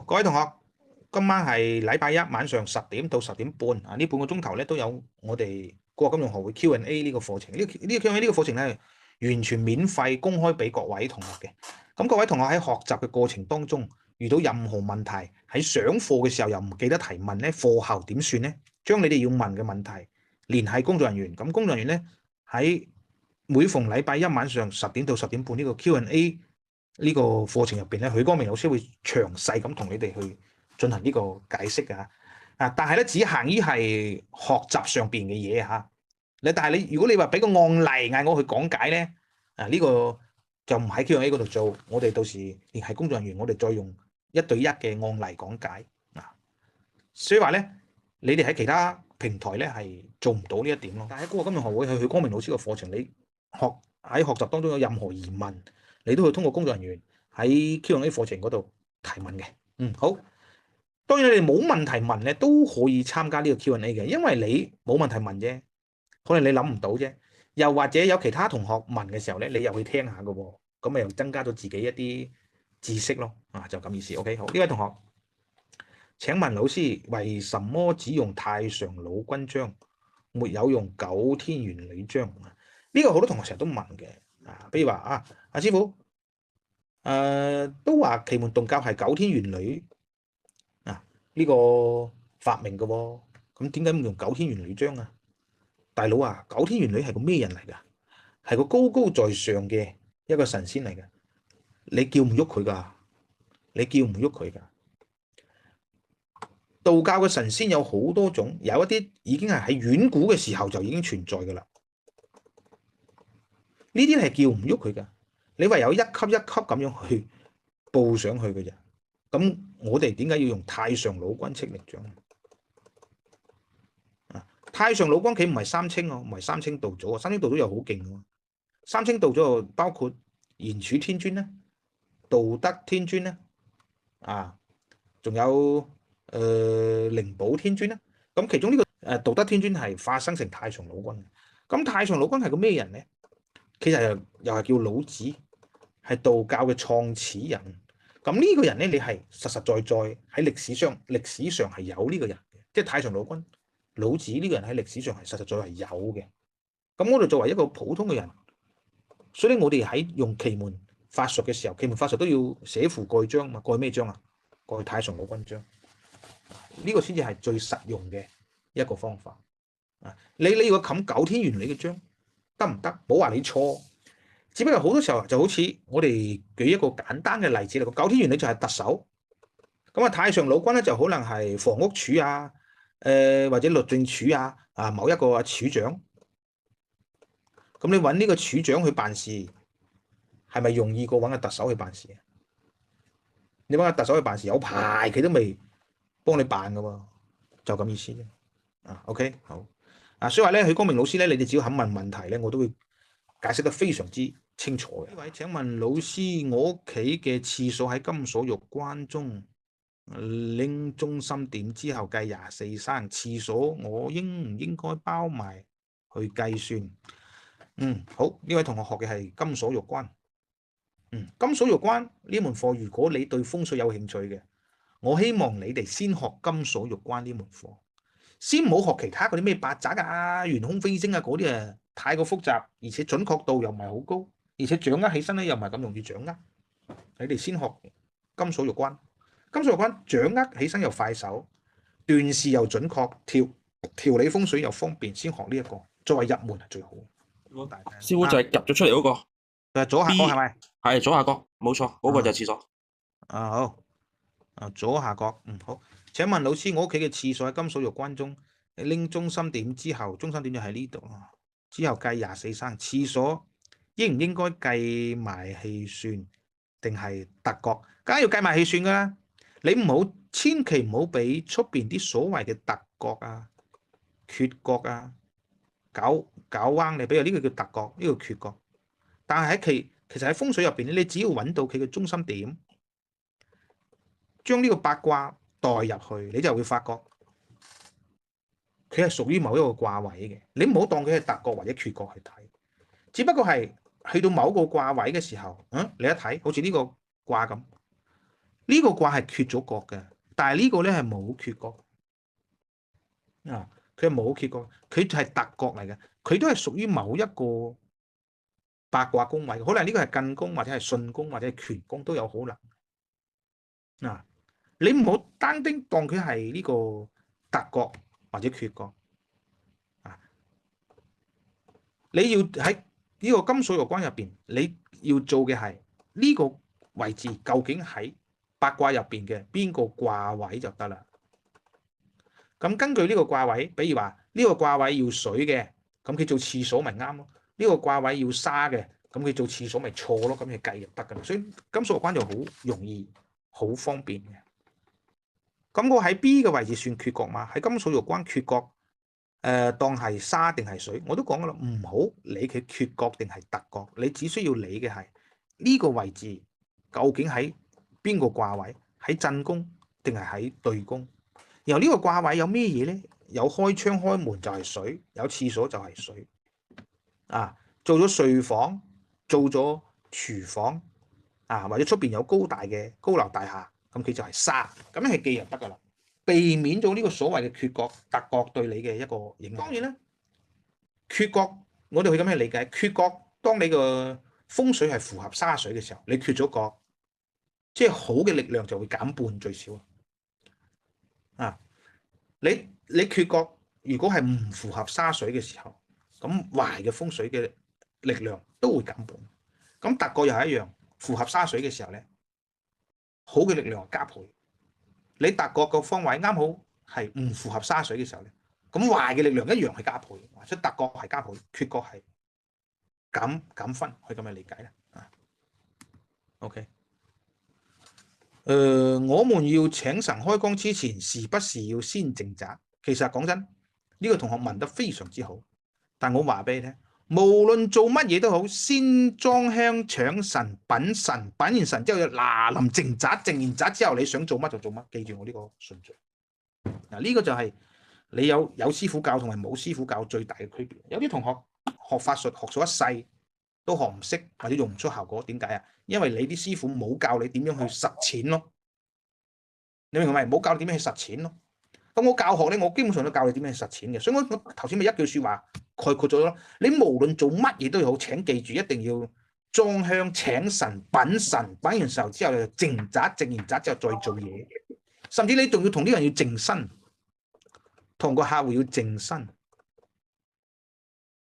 各位同學，今晚係禮拜一晚上10點到10點半啊，呢半個鐘頭咧都有我哋國金融學會 Q&A 呢個課程。呢個 Q&A 呢個課程咧完全免費公開俾各位同學嘅。咁各位同學喺學習嘅過程當中遇到任何問題，喺上課嘅時候又唔記得提問咧，課後點算咧？將你哋要問嘅問題聯繫工作人員。咁工作人員咧喺每逢禮拜一晚上10點到10點半呢個 Q&A 呢個課程入邊咧，許光明老師會詳細咁同你哋去進行呢個解釋㗎。但係咧只限於係學習上邊嘅嘢嚇。但係你如果你話俾個案例嗌我去講解咧，呢個就唔喺 Q&A 嗰度做，我哋到時聯繫工作人員，我哋再用1對1嘅案例講解啊。所以話咧，你哋喺其他平台咧係做唔到呢一點咯。但係喺國金融學會去許光明老師嘅課程，你喺學習當中有任何疑問，你都會通過工作人員喺 Q&A 課程嗰度提問嘅。好。當然你哋冇問題問咧，都可以參加呢個 Q&A 嘅，因為你冇問題問啫，可能你諗唔到啫。又或者有其他同學問嘅時候咧，你又去聽下嘅喎，咁咪又增加咗自己一啲知識咯。就咁意思。OK， 好，呢位同學，請問老師，為什麼只用太上老君章，沒有用九天玄女章？呢個好多同學成日都問嘅。比如話阿師傅，都話奇門遁甲係九天玄女呢個發明嘅喎，咁點解唔用九天玄女章啊？大佬啊，九天玄女係個咩人嚟㗎？係個高高在上嘅一個神仙嚟嘅，你叫唔喐佢㗎？你叫唔喐佢㗎？道教嘅神仙有好多種，有一啲已經係喺遠古嘅時候就已經存在㗎啦。呢啲係叫唔喐佢㗎，你唯有一級一級咁樣去報上去嘅啫。咁我哋點解要用太上老君敕令章？太上老君佢唔係三清唔係三清道祖三清道祖又好勁喎。三清道祖包括賢儲天尊咧、道德天尊咧，仲有靈寶天尊咧。咁其中呢個道德天尊係化生成太上老君。咁太上老君係個咩人咧？其實又係叫老子，係道教嘅創始人。咁呢個人咧，你係實實在在喺歷史上係有呢個人嘅，即係太上老君。老子呢個人喺歷史上係實實在在係有嘅。咁我哋作為一個普通嘅人，所以我哋喺用奇門法術嘅時候，奇門法術都要寫符蓋章嘛。蓋咩章啊？蓋太上老君章。呢個先至係最實用嘅一個方法。你如果冚九天玄女嘅章得唔得？冇話你錯。只不過好多時候就好似我哋舉一個簡單嘅例子嚟講，九天玄女就係特首，咁太上老君咧就可能係房屋署或者律政署某一個署長。咁你揾呢個署長去辦事，係咪容易過揾個特首去辦事？你揾個特首去辦事，有排佢都未幫你辦噶喎，就咁意思啫。OK， 好。所以話咧，許光明老師咧，你哋只要肯問問題咧，我都會解釋得非常之清楚嘅。呢位請問老師，我屋企嘅廁所喺金鎖玉關中，拎中心點之後計24生，廁所我應唔應該包埋去計算？好，呢位同學學嘅係金鎖玉關。金鎖玉關呢門課，如果你對風水有興趣嘅，我希望你哋先學金鎖玉關呢門課，先唔好學其他嗰啲咩八宅玄空飛星嗰啲太過複雜，而且準確度又唔係好高，而且掌握起身咧又唔係咁容易掌握。你哋先學金鎖玉關，金鎖玉關掌握起身又快手，斷事又準確，調理風水又方便，先學呢一個作為入門係最好。師傅就係夾咗出嚟嗰個，左下角係咪？係左下角，冇錯，嗰個就係廁所。好。左下角。好。請問老師，我屋企嘅廁所喺金鎖玉關中，拎中心點之後，中心點就喺呢度，之後計24生，廁所應唔應該計埋氣算定係突角？梗係要計埋氣算噶啦。你千祈唔好俾出邊啲所謂嘅突角缺角搞彎你。比如呢個叫突角，呢個缺角。但係其實喺風水入邊咧，你只要揾到佢嘅中心點，將呢個八卦代入去，你就會發覺佢係屬於某一個卦位嘅。你唔好當佢係突角或者缺角去睇，只不過係去到某個卦位嘅時候，你一睇好似呢個卦咁，呢個卦係缺咗角嘅，但係呢個咧係冇缺角啊，佢係冇缺角，佢係特角嚟嘅，佢都係屬於某一個八卦宮位，可能呢個係艮宮或者係巽宮或者係權宮都有可能啊。你唔好單丁當佢係呢個特角或者缺角啊，你要喺呢個金水玉關入邊，你要做嘅係呢個位置究竟喺八卦入邊嘅邊個卦位就得啦。咁根據呢個卦位，比如話呢個卦位要水嘅，咁佢做次數咪啱咯。呢個卦位要沙嘅，咁佢做次數咪錯咯。咁佢計就得噶啦。所以金水玉關就好容易、好方便嘅。咁我喺 B 嘅位置算缺角嘛？喺金水玉關缺角，當係沙定係水，我都講噶啦，唔好理佢缺角定係特角，你只需要理嘅係呢個位置究竟喺邊個卦位，喺震宮定係喺對宮。然後呢個卦位有咩嘢咧？有開窗開門就係水，有廁所就係水啊。做咗睡房，做咗廚房啊，或者出邊有高大嘅高樓大廈，咁佢就係沙，咁樣係記就得噶啦，避免咗呢個所謂嘅缺角特角對你嘅一個影響。當然咧，缺角我哋可以咁樣理解，缺角當你個風水係符合沙水嘅時候，你缺咗角，即係好嘅力量就會減半最少啊。你缺角，如果係唔符合沙水嘅時候，咁壞嘅風水嘅力量都會減半。咁特角又係一樣，符合沙水嘅時候咧，好嘅力量加倍。你特角個方位啱好係唔符合沙水嘅時候咧，咁壞嘅力量一樣係加倍。所以特角係加倍，缺角係減分，可以咁樣理解啦。OK。我們要請神開光之前，是不是要先淨宅？其實講真，呢個同學問得非常之好，但我話俾你聽，無論做乜嘢都好，先裝香請神品神，品完神之後嗱臨淨宅，淨完宅之後你想做乜就做乜，記住我呢個順序。嗱，呢個就係你有師傅教同埋冇師傅教最大嘅區別。有啲同學學法術學咗一世都學唔識或者用唔出效果，點解啊？因為你啲師傅冇教你點樣去實踐咯，你明唔明？冇教你點樣去實踐咯。咁我教學咧，我基本上都教你點樣去實踐嘅。所以我頭先咪一句説話概括咗咯。你無論做乜嘢都好，請記住一定要裝香請神品神，品完時候之後就淨宅，淨完宅之後再做嘢，甚至你仲要同呢個人要淨身，同個客戶要淨身。